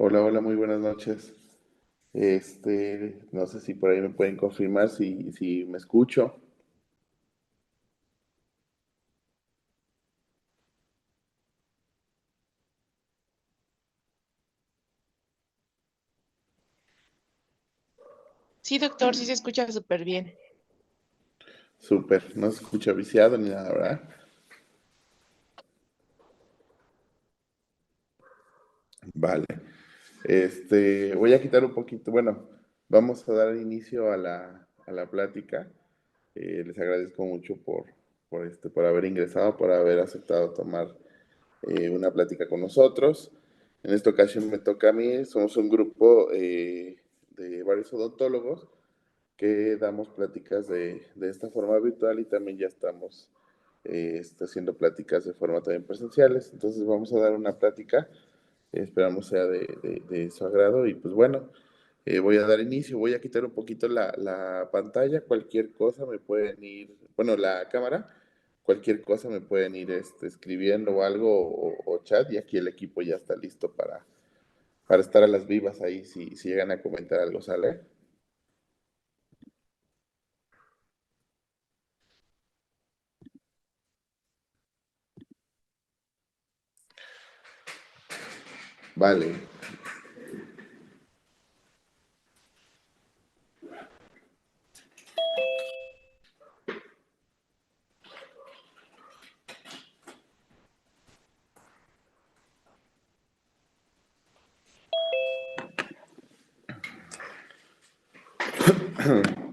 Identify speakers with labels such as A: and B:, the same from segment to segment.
A: Hola, hola, muy buenas noches. No sé si por ahí me pueden confirmar si me escucho.
B: Sí, doctor, sí se escucha súper bien.
A: Súper, no se escucha viciado ni nada, ¿verdad? Vale. Voy a quitar un poquito, bueno, vamos a dar inicio a la plática. Les agradezco mucho por haber ingresado, por haber aceptado tomar una plática con nosotros. En esta ocasión me toca a mí, somos un grupo de varios odontólogos que damos pláticas de esta forma virtual y también ya estamos haciendo pláticas de forma también presenciales. Entonces vamos a dar una plática, esperamos sea de su agrado y pues bueno, voy a dar inicio, voy a quitar un poquito la pantalla, cualquier cosa me pueden ir, bueno, la cámara, cualquier cosa me pueden ir escribiendo o algo o chat y aquí el equipo ya está listo para estar a las vivas ahí si llegan a comentar algo, ¿sale? Vale.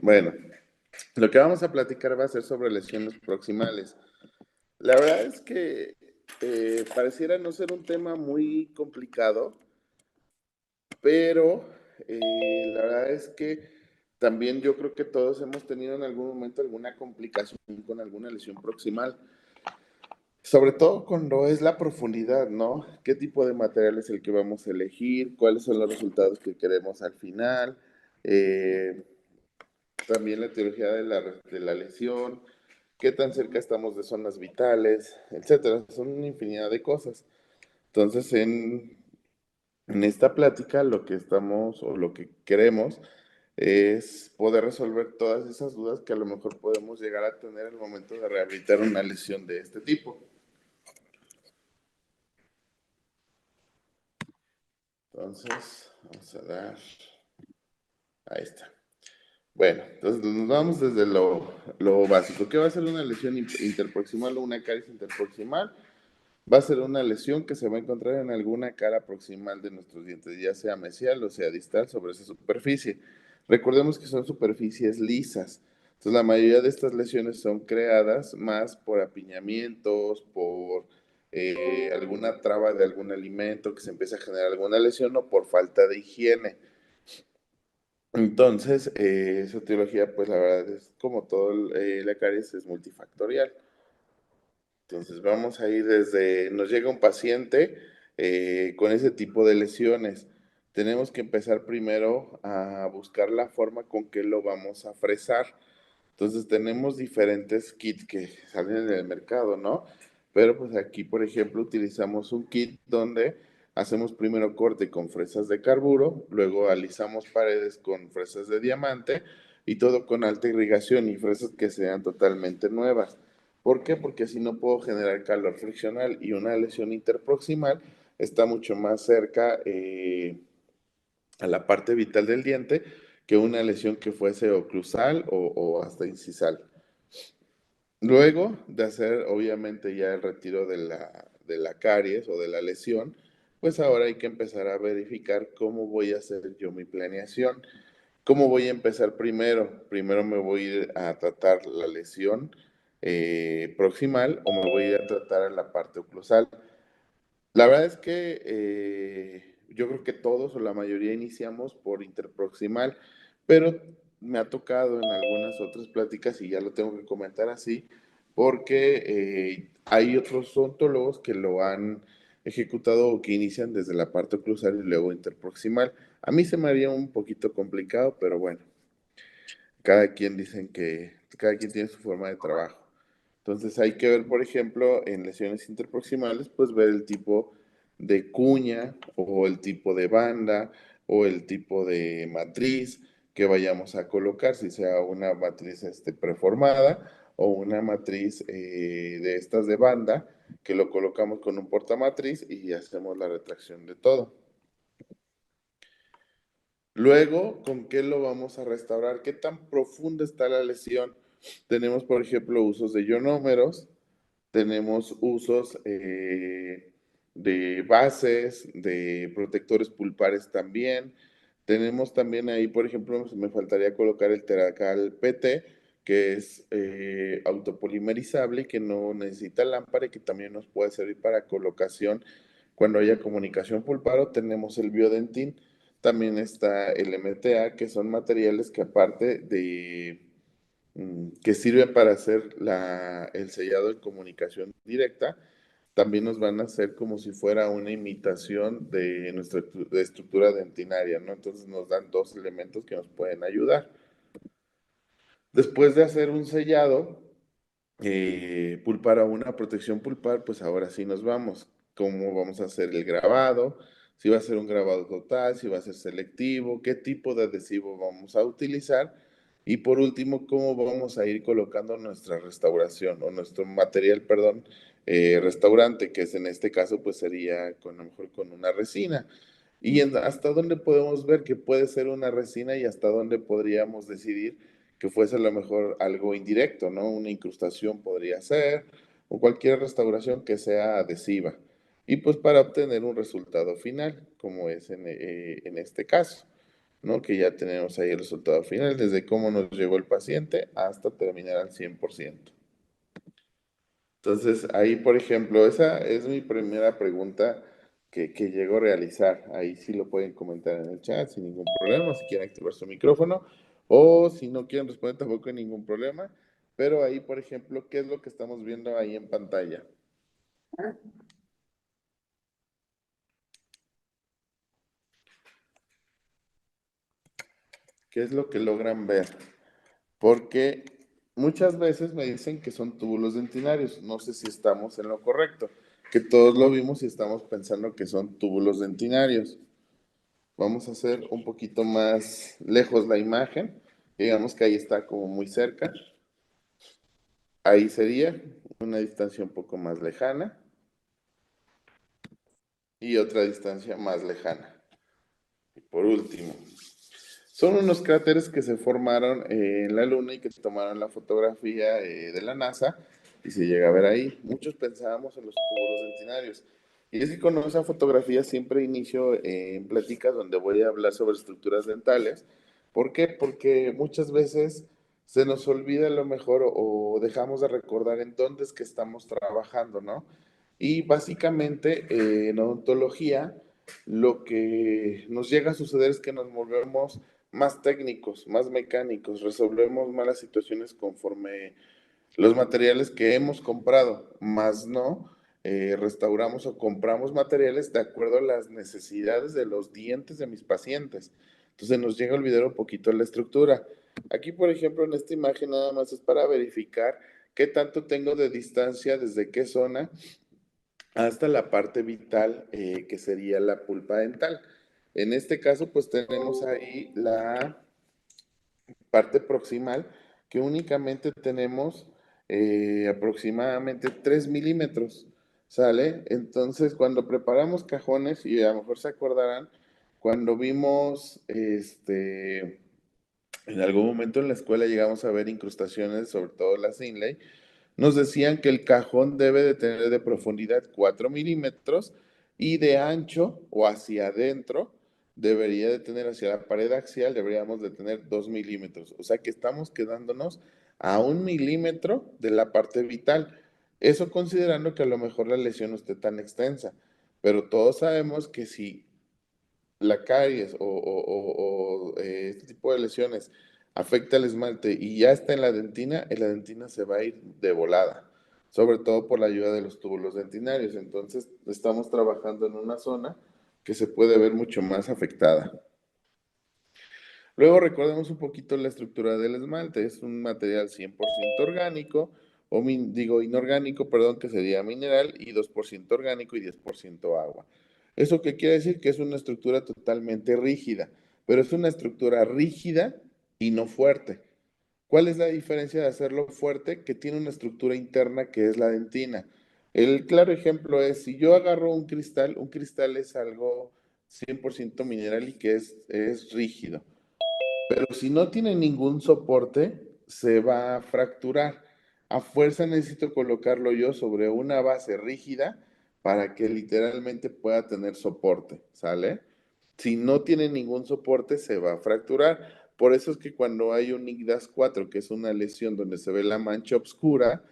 A: Bueno, lo que vamos a platicar va a ser sobre lesiones proximales. La verdad es que pareciera no ser un tema muy complicado, pero la verdad es que también yo creo que todos hemos tenido en algún momento alguna complicación con alguna lesión proximal. Sobre todo cuando es la profundidad, ¿no? ¿Qué tipo de material es el que vamos a elegir? ¿Cuáles son los resultados que queremos al final? Eh, También la etiología de la lesión, qué tan cerca estamos de zonas vitales, etcétera. Son una infinidad de cosas. Entonces, en esta plática lo que estamos o lo que queremos es poder resolver todas esas dudas que a lo mejor podemos llegar a tener al momento de rehabilitar una lesión de este tipo. Entonces, vamos a dar, ahí está. Bueno, entonces nos vamos desde lo básico. ¿Qué va a ser una lesión interproximal o una caries interproximal? Va a ser una lesión que se va a encontrar en alguna cara proximal de nuestros dientes, ya sea mesial o sea distal sobre esa superficie. Recordemos que son superficies lisas. Entonces, la mayoría de estas lesiones son creadas más por apiñamientos, por alguna traba de algún alimento que se empieza a generar alguna lesión o por falta de higiene. Entonces, esa etiología, pues la verdad es como todo la caries es multifactorial. Entonces vamos a ir desde, nos llega un paciente con ese tipo de lesiones. Tenemos que empezar primero a buscar la forma con que lo vamos a fresar. Entonces tenemos diferentes kits que salen en el mercado, ¿no? Pero pues aquí, por ejemplo, utilizamos un kit donde hacemos primero corte con fresas de carburo, luego alisamos paredes con fresas de diamante y todo con alta irrigación y fresas que sean totalmente nuevas. ¿Por qué? Porque así no puedo generar calor friccional y una lesión interproximal está mucho más cerca a la parte vital del diente que una lesión que fuese oclusal o hasta incisal. Luego de hacer obviamente ya el retiro de la caries o de la lesión, pues ahora hay que empezar a verificar cómo voy a hacer yo mi planeación. ¿Cómo voy a empezar primero? Primero me voy a ir a tratar la lesión proximal o me voy a ir a tratar a la parte oclusal. La verdad es que yo creo que todos o la mayoría iniciamos por interproximal, pero me ha tocado en algunas otras pláticas y ya lo tengo que comentar así, porque hay otros odontólogos que lo han ejecutado o que inician desde la parte oclusal y luego interproximal. A mí se me haría un poquito complicado, pero bueno, cada quien dicen que cada quien tiene su forma de trabajo. Entonces hay que ver, por ejemplo, en lesiones interproximales, pues ver el tipo de cuña o el tipo de banda o el tipo de matriz que vayamos a colocar, si sea una matriz preformada o una matriz de estas de banda, que lo colocamos con un portamatriz y hacemos la retracción de todo. Luego, ¿con qué lo vamos a restaurar? ¿Qué tan profunda está la lesión? Tenemos, por ejemplo, usos de ionómeros, tenemos usos de bases, de protectores pulpares también. Tenemos también ahí, por ejemplo, me faltaría colocar el Teracal PT, que es autopolimerizable y que no necesita lámpara y que también nos puede servir para colocación cuando haya comunicación pulpar. Tenemos el Biodentin, también está el MTA, que son materiales que aparte de que sirven para hacer el sellado de comunicación directa, también nos van a hacer como si fuera una imitación de nuestra de estructura dentinaria, ¿no? Entonces nos dan dos elementos que nos pueden ayudar. Después de hacer un sellado, pulpar a una protección pulpar, pues ahora sí nos vamos. ¿Cómo vamos a hacer el grabado? Si va a ser un grabado total, si va a ser selectivo, qué tipo de adhesivo vamos a utilizar. Y por último, cómo vamos a ir colocando nuestra restauración o nuestro material, perdón, restaurante, que es en este caso, pues sería con, a lo mejor con una resina. Y hasta dónde podemos ver que puede ser una resina y hasta dónde podríamos decidir que fuese a lo mejor algo indirecto, ¿no? Una incrustación podría ser, o cualquier restauración que sea adhesiva. Y pues para obtener un resultado final, como es en este caso, ¿no? Que ya tenemos ahí el resultado final, desde cómo nos llegó el paciente hasta terminar al 100%. Entonces, ahí, por ejemplo, esa es mi primera pregunta que llego a realizar. Ahí sí lo pueden comentar en el chat sin ningún problema, si quieren activar su micrófono, o si no quieren responder tampoco hay ningún problema. Pero ahí, por ejemplo, ¿qué es lo que estamos viendo ahí en pantalla? ¿Qué es lo que logran ver? Porque muchas veces me dicen que son túbulos dentinarios. No sé si estamos en lo correcto, que todos lo vimos y estamos pensando que son túbulos dentinarios. Vamos a hacer un poquito más lejos la imagen. Digamos que ahí está como muy cerca. Ahí sería una distancia un poco más lejana y otra distancia más lejana. Y por último, son unos cráteres que se formaron en la Luna y que tomaron la fotografía de la NASA y se llega a ver ahí. Muchos pensábamos en los túbulos dentinarios. Y es que con esa fotografía siempre inicio en pláticas donde voy a hablar sobre estructuras dentales. ¿Por qué? Porque muchas veces se nos olvida a lo mejor o dejamos de recordar en dónde es que estamos trabajando, ¿no? Y básicamente en odontología lo que nos llega a suceder es que nos volvemos más técnicos, más mecánicos, resolvemos malas situaciones conforme los materiales que hemos comprado, más no restauramos o compramos materiales de acuerdo a las necesidades de los dientes de mis pacientes. Entonces nos llega a olvidar un poquito la estructura. Aquí, por ejemplo, en esta imagen nada más es para verificar qué tanto tengo de distancia desde qué zona hasta la parte vital que sería la pulpa dental. En este caso, pues tenemos ahí la parte proximal, que únicamente tenemos aproximadamente 3 milímetros, ¿sale? Entonces, cuando preparamos cajones, y a lo mejor se acordarán, cuando vimos, en algún momento en la escuela llegamos a ver incrustaciones, sobre todo las inlay, nos decían que el cajón debe de tener de profundidad 4 milímetros y de ancho o hacia adentro debería de tener hacia la pared axial, deberíamos de tener 2 milímetros. O sea que estamos quedándonos a 1 milímetro de la parte vital. Eso considerando que a lo mejor la lesión no esté tan extensa. Pero todos sabemos que si la caries o este tipo de lesiones afecta el esmalte y ya está en la dentina se va a ir de volada, sobre todo por la ayuda de los túbulos dentinarios. Entonces, estamos trabajando en una zona que se puede ver mucho más afectada. Luego recordemos un poquito la estructura del esmalte. Es un material 100% orgánico, digo inorgánico, perdón, que sería mineral, y 2% orgánico y 10% agua. ¿Eso qué quiere decir? Que es una estructura totalmente rígida, pero es una estructura rígida y no fuerte. ¿Cuál es la diferencia de hacerlo fuerte? Que tiene una estructura interna que es la dentina. El claro ejemplo es, si yo agarro un cristal es algo 100% mineral y que es rígido. Pero si no tiene ningún soporte, se va a fracturar. A fuerza necesito colocarlo yo sobre una base rígida para que literalmente pueda tener soporte, ¿sale? Si no tiene ningún soporte, se va a fracturar. Por eso es que cuando hay un IGDAS 4, que es una lesión donde se ve la mancha oscura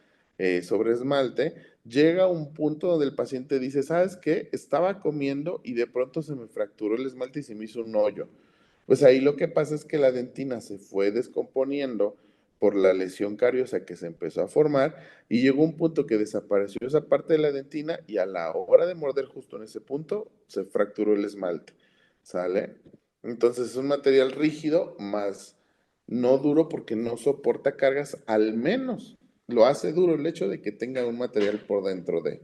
A: sobre esmalte, llega un punto donde el paciente dice, ¿sabes qué? Estaba comiendo y de pronto se me fracturó el esmalte y se me hizo un hoyo. Pues ahí lo que pasa es que la dentina se fue descomponiendo por la lesión cariosa que se empezó a formar y llegó un punto que desapareció esa parte de la dentina y a la hora de morder justo en ese punto se fracturó el esmalte, ¿sale? Entonces es un material rígido más no duro porque no soporta cargas, al menos lo hace duro el hecho de que tenga un material por dentro de.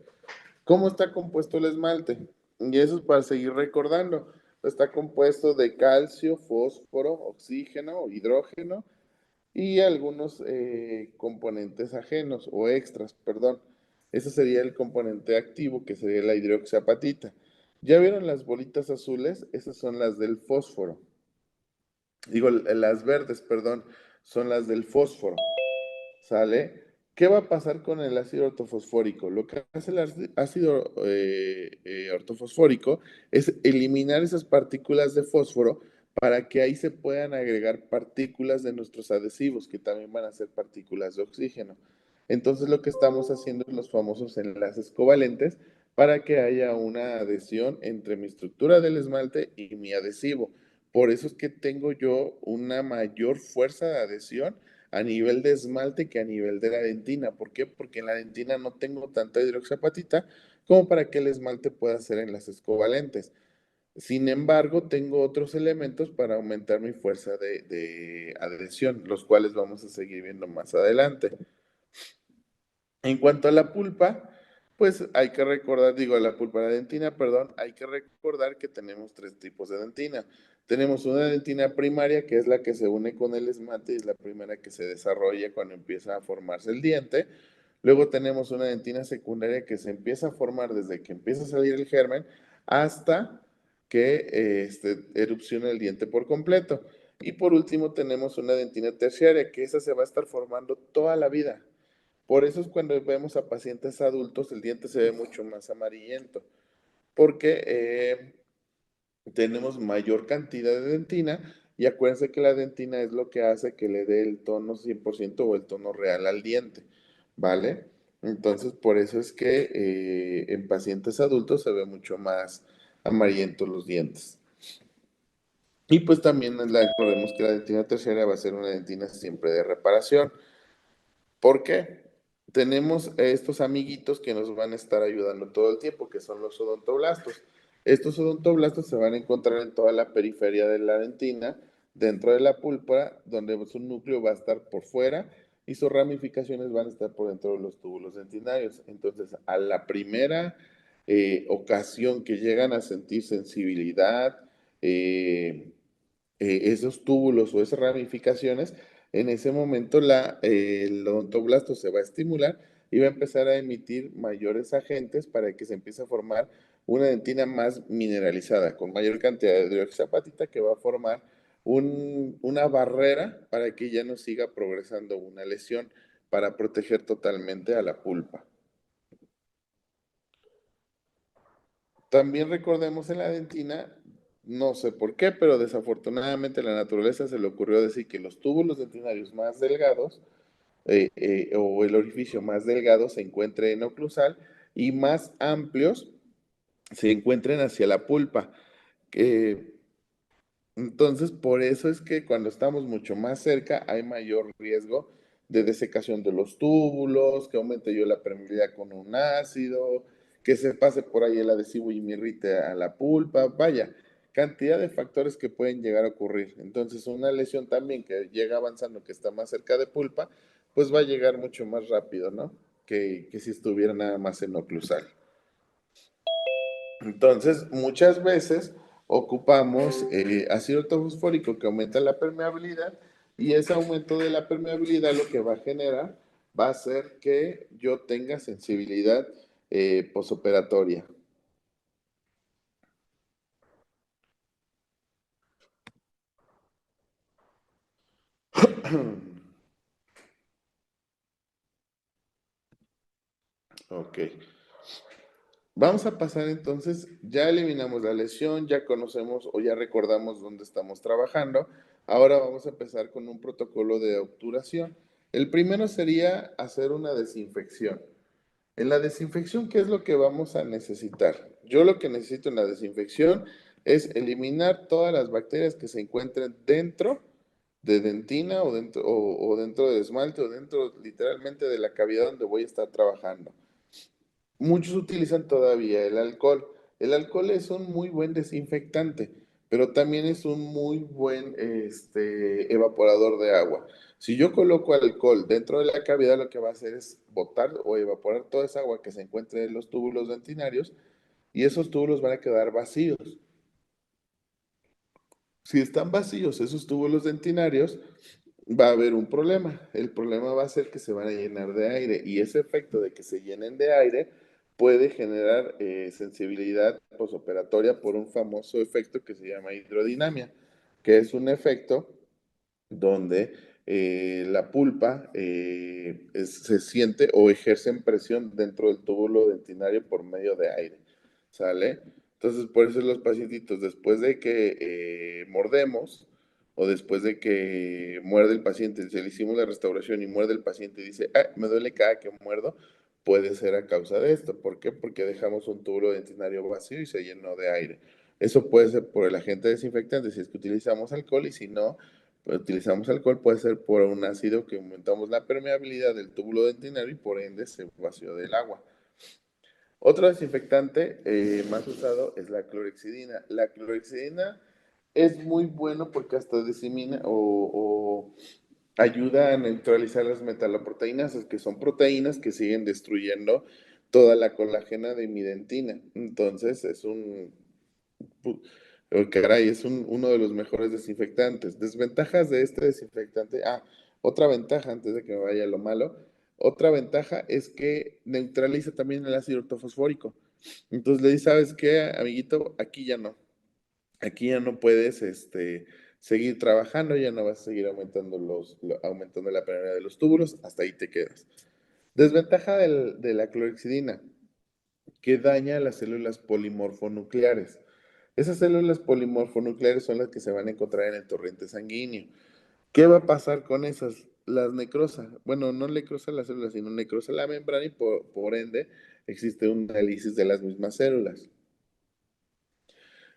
A: ¿Cómo está compuesto el esmalte? Y eso es para seguir recordando. Está compuesto de calcio, fósforo, oxígeno, hidrógeno y algunos componentes ajenos o extras, perdón. Ese sería el componente activo, que sería la hidroxiapatita. ¿Ya vieron las bolitas azules? Esas son las del fósforo. Digo, las verdes, perdón, son las del fósforo. ¿Sale? ¿Qué va a pasar con el ácido ortofosfórico? Lo que hace el ácido ortofosfórico es eliminar esas partículas de fósforo para que ahí se puedan agregar partículas de nuestros adhesivos, que también van a ser partículas de oxígeno. Entonces lo que estamos haciendo es los famosos enlaces covalentes para que haya una adhesión entre mi estructura del esmalte y mi adhesivo. Por eso es que tengo yo una mayor fuerza de adhesión a nivel de esmalte que a nivel de la dentina. ¿Por qué? Porque en la dentina no tengo tanta hidroxiapatita como para que el esmalte pueda hacer enlaces covalentes. Sin embargo, tengo otros elementos para aumentar mi fuerza de adhesión, los cuales vamos a seguir viendo más adelante. En cuanto a la pulpa, pues hay que recordar, digo, la pulpa de la dentina, perdón, hay que recordar que tenemos tres tipos de dentina. Tenemos una dentina primaria, que es la que se une con el esmalte y es la primera que se desarrolla cuando empieza a formarse el diente. Luego tenemos una dentina secundaria que se empieza a formar desde que empieza a salir el germen hasta que erupciona el diente por completo. Y por último tenemos una dentina terciaria, que esa se va a estar formando toda la vida. Por eso es cuando vemos a pacientes adultos, el diente se ve mucho más amarillento, porque tenemos mayor cantidad de dentina y acuérdense que la dentina es lo que hace que le dé el tono 100% o el tono real al diente, ¿vale? Entonces, por eso es que en pacientes adultos se ve mucho más amarillentos los dientes. Y pues también recordemos que la dentina terciaria va a ser una dentina siempre de reparación. ¿Por qué? Tenemos estos amiguitos que nos van a estar ayudando todo el tiempo, que son los odontoblastos. Estos odontoblastos se van a encontrar en toda la periferia de la dentina, dentro de la pulpa, donde su núcleo va a estar por fuera y sus ramificaciones van a estar por dentro de los túbulos dentinarios. Entonces, a la primera ocasión que llegan a sentir sensibilidad, eh, esos túbulos o esas ramificaciones, en ese momento el odontoblasto se va a estimular y va a empezar a emitir mayores agentes para que se empiece a formar una dentina más mineralizada, con mayor cantidad de hidroxiapatita que va a formar una barrera para que ya no siga progresando una lesión, para proteger totalmente a la pulpa. También recordemos en la dentina, no sé por qué, pero desafortunadamente la naturaleza se le ocurrió decir que los túbulos dentinarios más delgados o el orificio más delgado se encuentre en oclusal y más amplios se encuentren hacia la pulpa. Eh, entonces, por eso es que cuando estamos mucho más cerca hay mayor riesgo de desecación de los túbulos, que aumente yo la permeabilidad con un ácido, que se pase por ahí el adhesivo y me irrite a la pulpa, vaya, cantidad de factores que pueden llegar a ocurrir. Entonces, una lesión también que llega avanzando, que está más cerca de pulpa, pues va a llegar mucho más rápido, ¿no? Que si estuviera nada más en oclusal. Entonces, muchas veces ocupamos ácido ortofosfórico que aumenta la permeabilidad y ese aumento de la permeabilidad lo que va a generar va a hacer que yo tenga sensibilidad posoperatoria. Ok. Vamos a pasar entonces, ya eliminamos la lesión, ya conocemos o ya recordamos dónde estamos trabajando. Ahora vamos a empezar con un protocolo de obturación. El primero sería hacer una desinfección. En la desinfección, ¿qué es lo que vamos a necesitar? Yo lo que necesito en la desinfección es eliminar todas las bacterias que se encuentren dentro de dentina o dentro de esmalte o dentro literalmente de la cavidad donde voy a estar trabajando. Muchos utilizan todavía el alcohol. El alcohol es un muy buen desinfectante, pero también es un muy buen evaporador de agua. Si yo coloco alcohol dentro de la cavidad, lo que va a hacer es botar o evaporar toda esa agua que se encuentre en los túbulos dentinarios y esos túbulos van a quedar vacíos. Si están vacíos esos túbulos dentinarios, va a haber un problema. El problema va a ser que se van a llenar de aire y ese efecto de que se llenen de aire puede generar sensibilidad posoperatoria por un famoso efecto que se llama hidrodinamia, que es un efecto donde la pulpa se siente o ejercen presión dentro del túbulo dentinario por medio de aire, ¿sale? Entonces, por eso los pacientitos, después de que mordemos o después de que muerde el paciente, se le hicimos la restauración y muerde el paciente y dice, ah, me duele cada que muerdo, puede ser a causa de esto. ¿Por qué? Porque dejamos un túbulo dentinario vacío y se llenó de aire. Eso puede ser por el agente desinfectante si es que utilizamos alcohol y si no, utilizamos alcohol, puede ser por un ácido que aumentamos la permeabilidad del túbulo dentinario y por ende se vació del agua. Otro desinfectante más usado es la clorexidina. La clorexidina es muy bueno porque hasta disemina o ayuda a neutralizar las metaloproteínas, que son proteínas que siguen destruyendo toda la colágena de mi dentina. Entonces es un caray, es uno de los mejores desinfectantes. Desventajas de este desinfectante. Ah, otra ventaja, antes de que me vaya lo malo, otra ventaja es que neutraliza también el ácido ortofosfórico. Entonces le dices, ¿sabes qué, amiguito? Aquí ya no. Aquí ya no puedes seguir trabajando, ya no vas a seguir aumentando la permeabilidad de los túbulos, hasta ahí te quedas. Desventaja de la clorexidina que daña las células polimorfonucleares. Esas células polimorfonucleares son las que se van a encontrar en el torrente sanguíneo. ¿Qué va a pasar con esas? Las necrosa. Bueno, no necrosa las células, sino necrosa la membrana y por ende existe un análisis de las mismas células.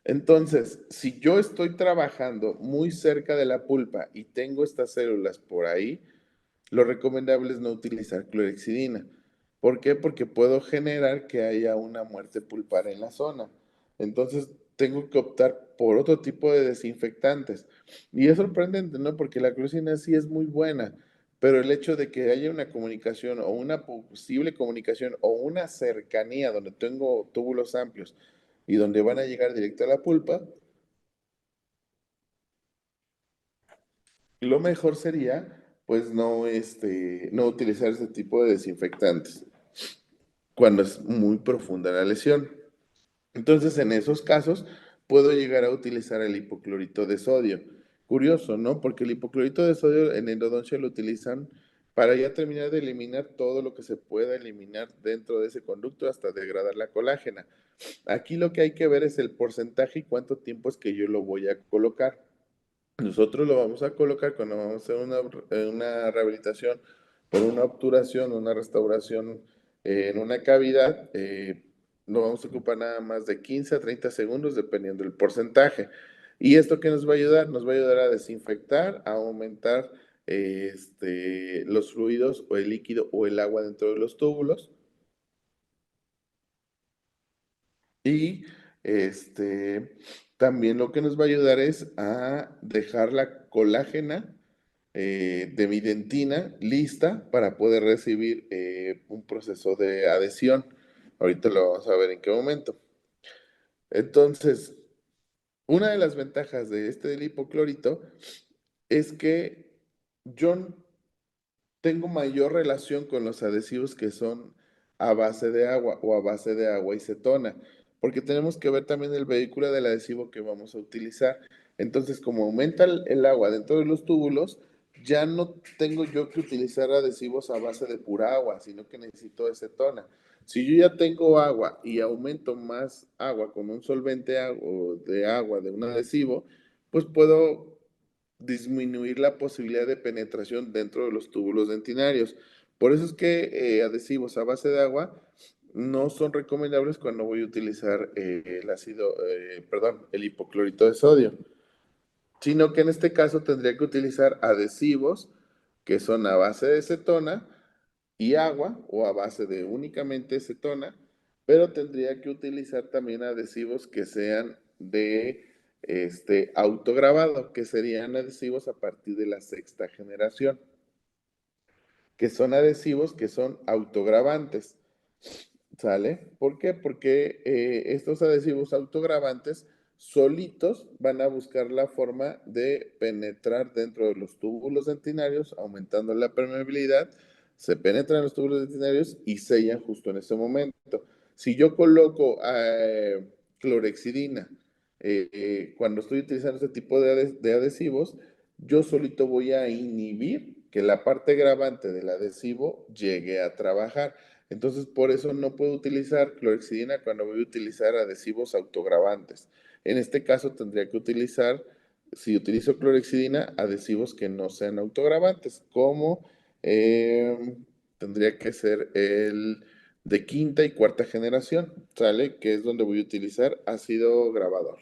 A: Entonces, si yo estoy trabajando muy cerca de la pulpa y tengo estas células por ahí, lo recomendable es no utilizar clorexidina. ¿Por qué? Porque puedo generar que haya una muerte pulpar en la zona. Entonces, tengo que optar por otro tipo de desinfectantes. Y es sorprendente, ¿no? Porque la clorexidina sí es muy buena, pero el hecho de que haya una comunicación o una posible comunicación o una cercanía donde tengo túbulos amplios y donde van a llegar directo a la pulpa, lo mejor sería pues no utilizar ese tipo de desinfectantes cuando es muy profunda la lesión. Entonces, en esos casos, puedo llegar a utilizar el hipoclorito de sodio. Curioso, ¿no? Porque el hipoclorito de sodio en endodoncia lo utilizan para ya terminar de eliminar todo lo que se pueda eliminar dentro de ese conducto hasta degradar la colágena. Aquí lo que hay que ver es el porcentaje y cuánto tiempo es que yo lo voy a colocar. Nosotros lo vamos a colocar cuando vamos a hacer una rehabilitación por una obturación, una restauración en una cavidad. No vamos a ocupar nada más de 15 a 30 segundos dependiendo del porcentaje. ¿Y esto qué nos va a ayudar? Nos va a ayudar a desinfectar, a aumentar los fluidos o el líquido o el agua dentro de los túbulos. Y también lo que nos va a ayudar es a dejar la colágena de mi dentina lista para poder recibir un proceso de adhesión. Ahorita lo vamos a ver en qué momento. Entonces, una de las ventajas de este del hipoclorito es que yo tengo mayor relación con los adhesivos que son a base de agua o a base de agua y cetona, porque tenemos que ver también el vehículo del adhesivo que vamos a utilizar. Entonces, como aumenta el agua dentro de los túbulos, ya no tengo yo que utilizar adhesivos a base de pura agua, sino que necesito de cetona. Si yo ya tengo agua y aumento más agua con un solvente de agua de un adhesivo, pues puedo disminuir la posibilidad de penetración dentro de los túbulos dentinarios. Por eso es que adhesivos a base de agua no son recomendables cuando voy a utilizar el hipoclorito de sodio, sino que en este caso tendría que utilizar adhesivos que son a base de cetona y agua o a base de únicamente cetona, pero tendría que utilizar también adhesivos que sean de autograbado, que serían adhesivos a partir de la sexta generación, que son adhesivos que son autograbantes. ¿Sale? ¿Por qué? Porque estos adhesivos autogravantes solitos van a buscar la forma de penetrar dentro de los túbulos dentinarios, aumentando la permeabilidad, se penetran en los túbulos dentinarios y sellan justo en ese momento. Si yo coloco clorexidina cuando estoy utilizando este tipo de adhesivos, yo solito voy a inhibir que la parte grabante del adhesivo llegue a trabajar. Entonces, por eso no puedo utilizar clorexidina cuando voy a utilizar adhesivos autogravantes. En este caso, tendría que utilizar, si utilizo clorexidina, adhesivos que no sean autogravantes, como tendría que ser el de quinta y cuarta generación, ¿sale? Que es donde voy a utilizar ácido grabador.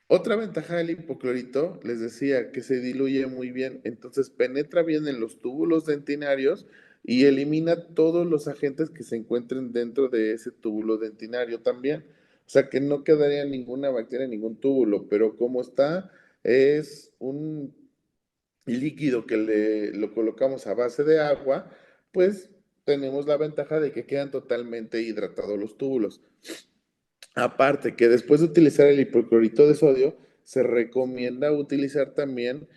A: Otra ventaja del hipoclorito, les decía, que se diluye muy bien, entonces penetra bien en los túbulos dentinarios y elimina todos los agentes que se encuentren dentro de ese túbulo dentinario también. O sea que no quedaría ninguna bacteria en ningún túbulo, pero como está, es un líquido que lo colocamos a base de agua, pues tenemos la ventaja de que quedan totalmente hidratados los túbulos. Aparte que después de utilizar el hipoclorito de sodio, se recomienda utilizar también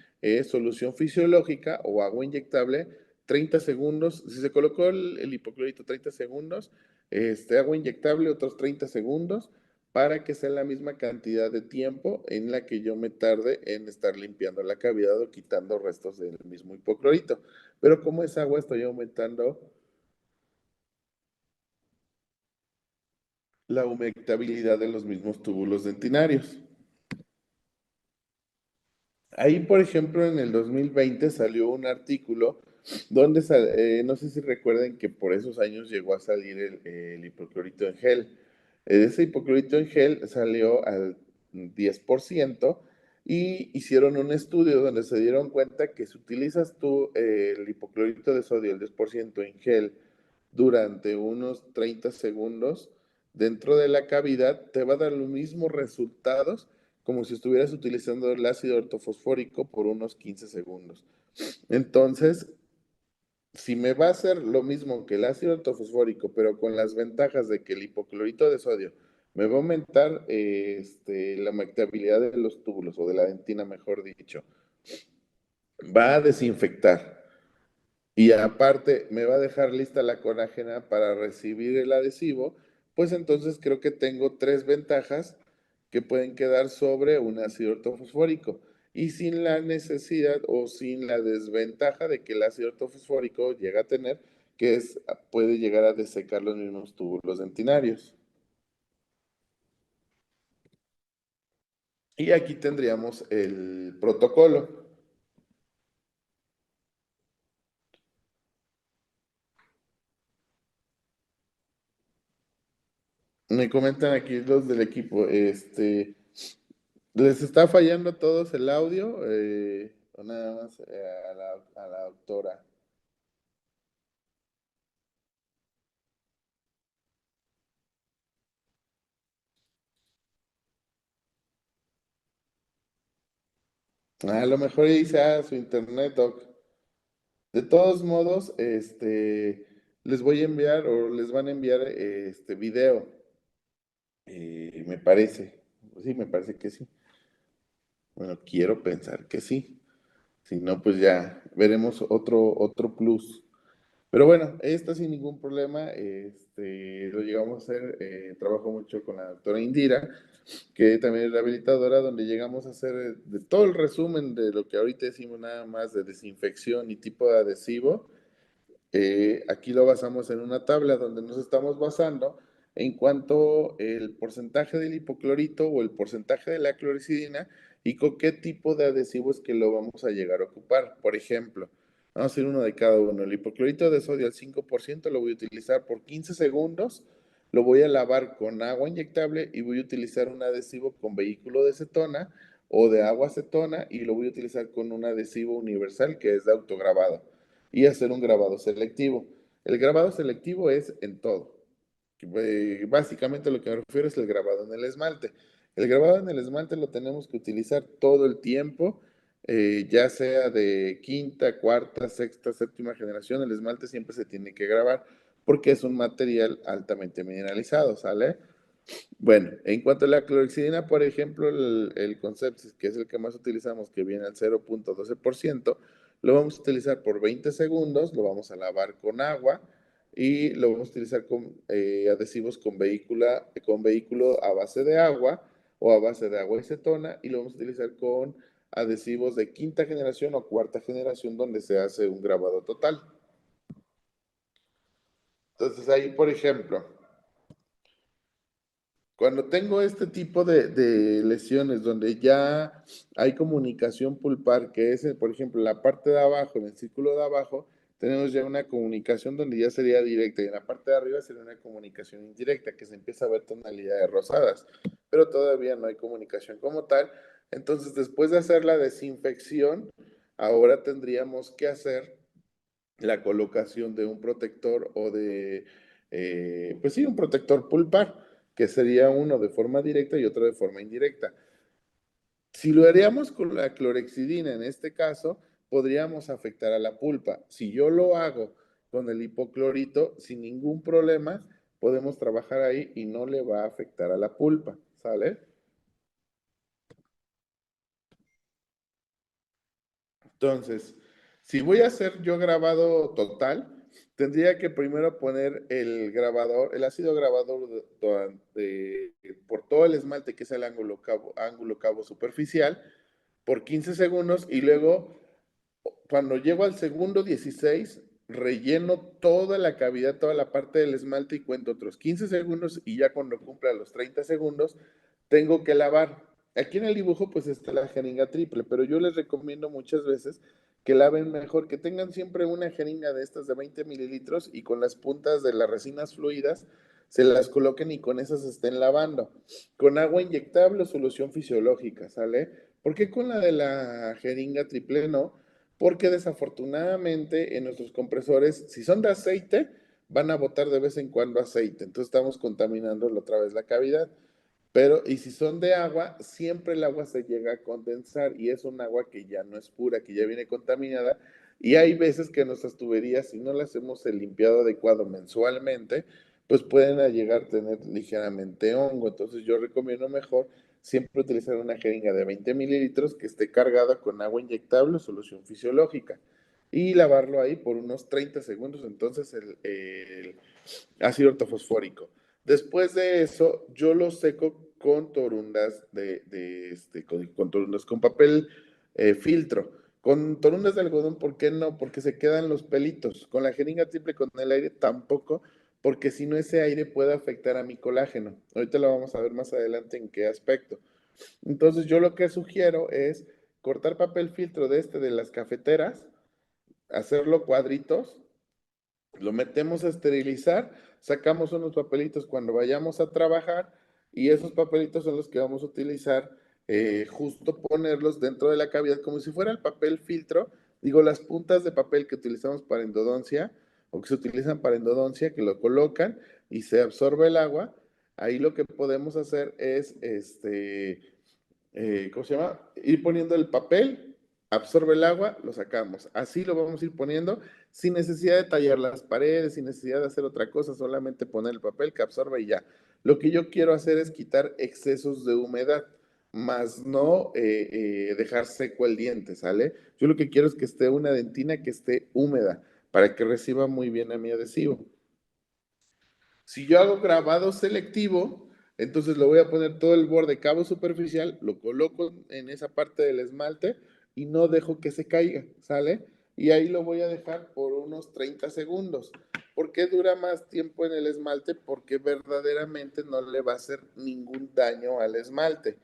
A: solución fisiológica o agua inyectable 30 segundos. Si se colocó el hipoclorito 30 segundos, agua inyectable otros 30 segundos para que sea la misma cantidad de tiempo en la que yo me tarde en estar limpiando la cavidad o quitando restos del mismo hipoclorito. Pero como es agua, estoy aumentando la humectabilidad de los mismos túbulos dentinarios. Ahí, por ejemplo, en el 2020 salió un artículo donde, no sé si recuerden que por esos años llegó a salir el hipoclorito en gel. Ese hipoclorito en gel salió al 10% y hicieron un estudio donde se dieron cuenta que si utilizas tú el hipoclorito de sodio, el 10% en gel, durante unos 30 segundos dentro de la cavidad, te va a dar los mismos resultados como si estuvieras utilizando el ácido ortofosfórico por unos 15 segundos. Entonces, si me va a hacer lo mismo que el ácido ortofosfórico, pero con las ventajas de que el hipoclorito de sodio me va a aumentar la mactabilidad de los túbulos, o de la dentina, mejor dicho, va a desinfectar. Y aparte me va a dejar lista la colágena para recibir el adhesivo, pues entonces creo que tengo tres ventajas que pueden quedar sobre un ácido ortofosfórico y sin la necesidad o sin la desventaja de que el ácido ortofosfórico llega a tener, puede llegar a desecar los mismos túbulos dentinarios. Y aquí tendríamos el protocolo. Me comentan aquí los del equipo, ¿les está fallando a todos el audio? ¿O nada más a la doctora? A lo mejor dice, su internet, doc. De todos modos, les voy a enviar o les van a enviar este video, me parece. Sí, me parece que sí. Bueno, quiero pensar que sí. Si no, pues ya veremos otro plus. Pero bueno, esta sin ningún problema, lo llegamos a hacer, trabajo mucho con la doctora Indira, que también es rehabilitadora, donde llegamos a hacer de todo el resumen de lo que ahorita decimos nada más de desinfección y tipo de adhesivo. Aquí lo basamos en una tabla donde nos estamos basando en cuanto el porcentaje del hipoclorito o el porcentaje de la clorexidina y con qué tipo de adhesivo es que lo vamos a llegar a ocupar. Por ejemplo, vamos a hacer uno de cada uno. El hipoclorito de sodio al 5% lo voy a utilizar por 15 segundos, lo voy a lavar con agua inyectable y voy a utilizar un adhesivo con vehículo de acetona o de agua acetona y lo voy a utilizar con un adhesivo universal que es de autograbado y hacer un grabado selectivo. El grabado selectivo es en todo. Básicamente lo que me refiero es el grabado en el esmalte. El grabado en el esmalte lo tenemos que utilizar todo el tiempo, ya sea de quinta, cuarta, sexta, séptima generación, el esmalte siempre se tiene que grabar porque es un material altamente mineralizado, ¿sale? Bueno, en cuanto a la clorexidina, por ejemplo, el Conceptis, que es el que más utilizamos, que viene al 0.12%, lo vamos a utilizar por 20 segundos, lo vamos a lavar con agua y lo vamos a utilizar con adhesivos con vehículo a base de agua o a base de agua y cetona y lo vamos a utilizar con adhesivos de quinta generación o cuarta generación donde se hace un grabado total. Entonces ahí, por ejemplo, cuando tengo este tipo de lesiones donde ya hay comunicación pulpar, que es, por ejemplo, en la parte de abajo, en el círculo de abajo, tenemos ya una comunicación donde ya sería directa y en la parte de arriba sería una comunicación indirecta, que se empieza a ver tonalidades rosadas, pero todavía no hay comunicación como tal. Entonces, después de hacer la desinfección, ahora tendríamos que hacer la colocación de un protector o de, pues sí, un protector pulpar, que sería uno de forma directa y otro de forma indirecta. Si lo haríamos con la clorexidina, en este caso, podríamos afectar a la pulpa. Si yo lo hago con el hipoclorito, sin ningún problema, podemos trabajar ahí y no le va a afectar a la pulpa, ¿sale? Entonces, si voy a hacer yo grabado total, tendría que primero poner el grabador, el ácido grabador por todo el esmalte, que es el ángulo cabo superficial, por 15 segundos y luego, cuando llego al segundo 16, relleno toda la cavidad, toda la parte del esmalte y cuento otros 15 segundos y ya cuando cumpla los 30 segundos, tengo que lavar. Aquí en el dibujo pues está la jeringa triple, pero yo les recomiendo muchas veces que laven mejor, que tengan siempre una jeringa de estas de 20 mililitros y con las puntas de las resinas fluidas se las coloquen y con esas estén lavando. Con agua inyectable o solución fisiológica, ¿sale? ¿Por qué con la de la jeringa triple no? Porque desafortunadamente en nuestros compresores, si son de aceite, van a botar de vez en cuando aceite. Entonces estamos contaminando otra vez la cavidad. Pero, y si son de agua, siempre el agua se llega a condensar y es un agua que ya no es pura, que ya viene contaminada. Y hay veces que nuestras tuberías, si no las hemos limpiado adecuado mensualmente, pues pueden llegar a tener ligeramente hongo. Entonces yo recomiendo mejor siempre utilizar una jeringa de 20 mililitros que esté cargada con agua inyectable o solución fisiológica y lavarlo ahí por unos 30 segundos. Entonces el ácido ortofosfórico. Después de eso, yo lo seco con torundas con torundas con papel filtro. Con torundas de algodón, ¿por qué no? Porque se quedan los pelitos. Con la jeringa triple con el aire tampoco, porque si no ese aire puede afectar a mi colágeno. Ahorita lo vamos a ver más adelante en qué aspecto. Entonces yo lo que sugiero es cortar papel filtro de las cafeteras, hacerlo cuadritos, lo metemos a esterilizar, sacamos unos papelitos cuando vayamos a trabajar y esos papelitos son los que vamos a utilizar, justo ponerlos dentro de la cavidad como si fuera el papel filtro, digo las puntas de papel que utilizamos para endodoncia o que se utilizan para endodoncia, que lo colocan y se absorbe el agua. Ahí lo que podemos hacer es, ¿cómo se llama? Ir poniendo el papel absorbe el agua, lo sacamos. Así lo vamos a ir poniendo sin necesidad de tallar las paredes, sin necesidad de hacer otra cosa, solamente poner el papel que absorbe y ya. Lo que yo quiero hacer es quitar excesos de humedad, más no dejar seco el diente, ¿sale? Yo lo que quiero es que esté una dentina que esté húmeda para que reciba muy bien a mi adhesivo. Si yo hago grabado selectivo, entonces le voy a poner todo el borde cabo superficial, lo coloco en esa parte del esmalte y no dejo que se caiga, ¿sale? Y ahí lo voy a dejar por unos 30 segundos. ¿Por qué dura más tiempo en el esmalte? Porque verdaderamente no le va a hacer ningún daño al esmalte.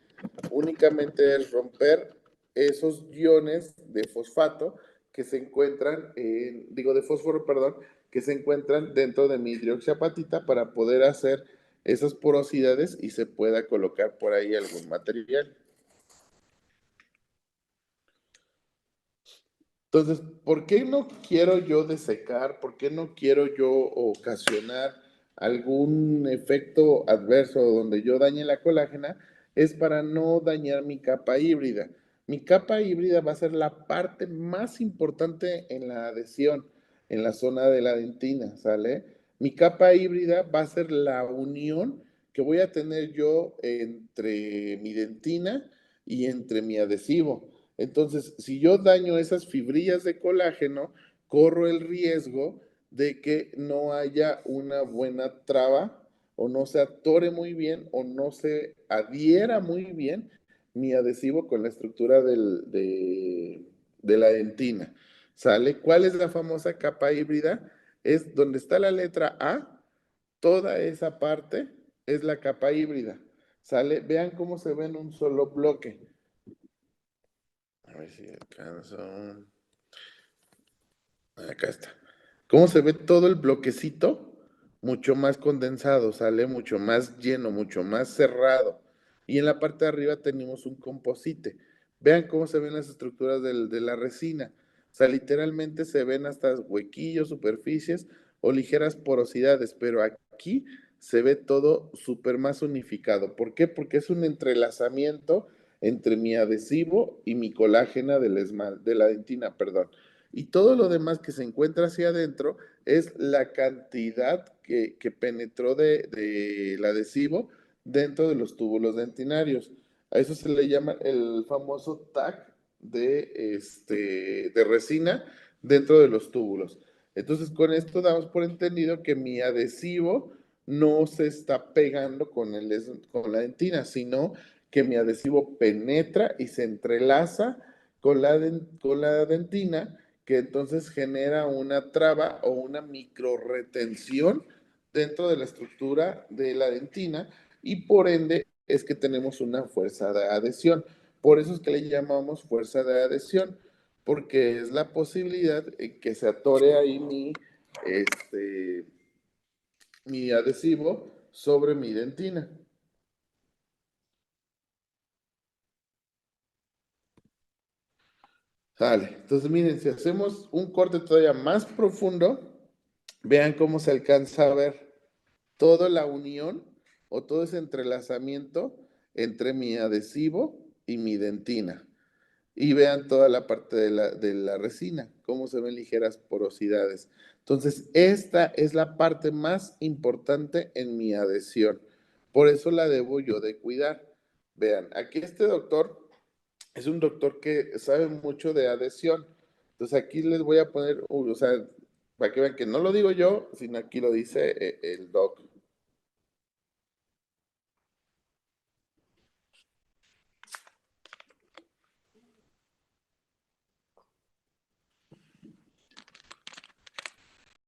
A: Únicamente es romper esos iones de fosfato que se encuentran, de fósforo, perdón, que se encuentran dentro de mi hidroxiapatita para poder hacer esas porosidades y se pueda colocar por ahí algún material. Entonces, ¿por qué no quiero yo desecar? ¿Por qué no quiero yo ocasionar algún efecto adverso donde yo dañe la colágena? Es para no dañar mi capa híbrida. Mi capa híbrida va a ser la parte más importante en la adhesión, en la zona de la dentina, ¿sale? Mi capa híbrida va a ser la unión que voy a tener yo entre mi dentina y entre mi adhesivo. Entonces, si yo daño esas fibrillas de colágeno, corro el riesgo de que no haya una buena traba o no se atore muy bien o no se adhiera muy bien mi adhesivo con la estructura de la dentina. ¿Sale? ¿Cuál es la famosa capa híbrida? Es donde está la letra A, toda esa parte es la capa híbrida. ¿Sale? Vean cómo se ve en un solo bloque. A ver si alcanzo. Acá está. ¿Cómo se ve todo el bloquecito? Mucho más condensado, sale mucho más lleno, mucho más cerrado. Y en la parte de arriba tenemos un composite. Vean cómo se ven las estructuras de la resina. O sea, literalmente se ven hasta huequillos, superficies o ligeras porosidades, pero aquí se ve todo súper más unificado. ¿Por qué? Porque es un entrelazamiento entre mi adhesivo y mi colágena de la dentina, perdón. Y todo lo demás que se encuentra hacia adentro es la cantidad que penetró del adhesivo dentro de los túbulos dentinarios. A eso se le llama el famoso tag de resina dentro de los túbulos. Entonces, con esto damos por entendido que mi adhesivo no se está pegando con la dentina, sino que mi adhesivo penetra y se entrelaza con la dentina, que entonces genera una traba o una micro retención dentro de la estructura de la dentina y por ende es que tenemos una fuerza de adhesión. Por eso es que le llamamos fuerza de adhesión, porque es la posibilidad en que se atore ahí mi adhesivo sobre mi dentina. Vale, entonces miren, si hacemos un corte todavía más profundo, vean cómo se alcanza a ver toda la unión o todo ese entrelazamiento entre mi adhesivo y mi dentina. Y vean toda la parte de la resina, cómo se ven ligeras porosidades. Entonces, esta es la parte más importante en mi adhesión. Por eso la debo yo de cuidar. Vean, aquí este doctor es un doctor que sabe mucho de adhesión. Entonces aquí les voy a poner, o sea, para que vean que no lo digo yo, sino aquí lo dice el doc